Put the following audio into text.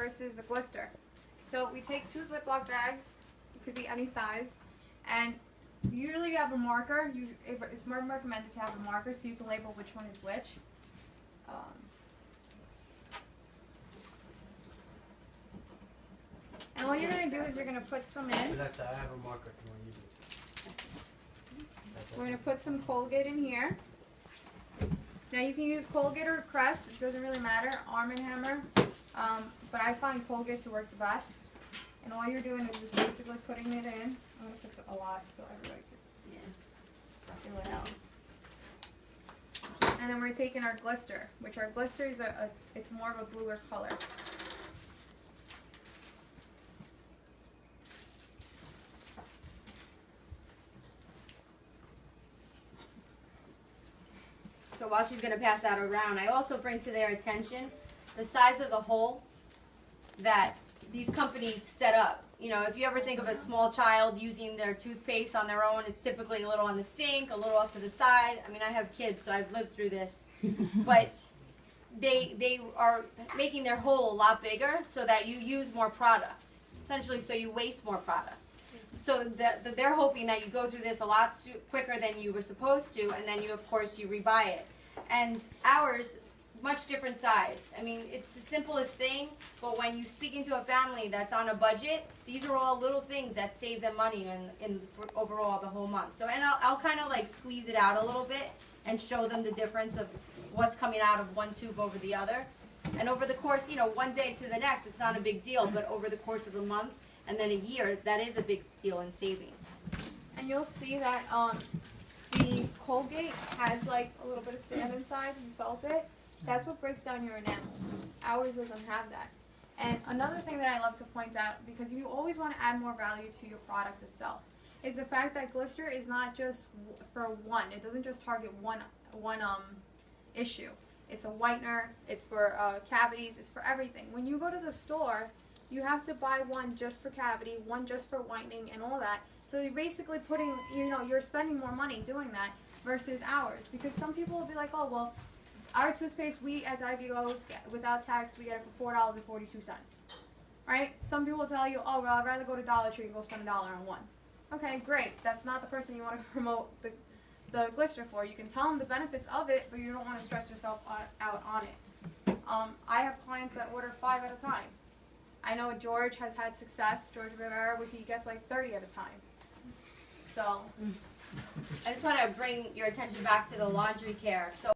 versus the blister. So we take 2 Ziploc bags, it could be any size, and usually you have a marker. It's more recommended to have a marker so you can label which one is which. And all you're going to do is you're going to put some in. Vanessa, I have a marker if you want to use it. We're going to put some Colgate in here. Now you can use Colgate or Crest, it doesn't really matter, Arm & Hammer, but I find Colgate to work the best. And all you're doing is just basically putting it in. I'm going to put a lot so everybody can feel it out. And then we're taking our blister, which our blister is it's more of a bluer color. So while she's going to pass that around, I also bring to their attention the size of the hole that these companies set up. You know, if you ever think of a small child using their toothpaste on their own, it's typically a little on the sink, a little off to the side. I mean, I have kids, so I've lived through this. But they are making their hole a lot bigger so that you use more product, essentially so you waste more product. So they're hoping that you go through this a lot quicker than you were supposed to, and then you, of course, you rebuy it. And ours, much different size. I mean, it's the simplest thing, but when you speak into a family that's on a budget, these are all little things that save them money for overall the whole month. So, and I'll kind of like squeeze it out a little bit and show them the difference of what's coming out of one tube over the other. And over the course, you know, one day to the next, it's not a big deal, but over the course of a month, and then a year, that is a big deal in savings. And you'll see that the Colgate has like a little bit of sand inside. You felt it. That's what breaks down your enamel. Ours doesn't have that. And another thing that I love to point out, because you always want to add more value to your product itself, is the fact that Glister is not just for one. It doesn't just target one issue. It's a whitener. It's for cavities. It's for everything. When you go to the store, you have to buy one just for cavity, one just for whitening, and all that. So you're basically putting, you know, you're spending more money doing that versus ours. Because some people will be like, oh, well, our toothpaste, we as Ivy goes, without tax, we get it for $4.42. Right? Some people will tell you, oh, well, I'd rather go to Dollar Tree and go spend $1 on one. Okay, great. That's not the person you want to promote the Glister for. You can tell them the benefits of it, but you don't want to stress yourself out on it. I have clients that order 5 at a time. I know George has had success, George Rivera, where he gets like 30 at a time. So I just want to bring your attention back to the laundry care. So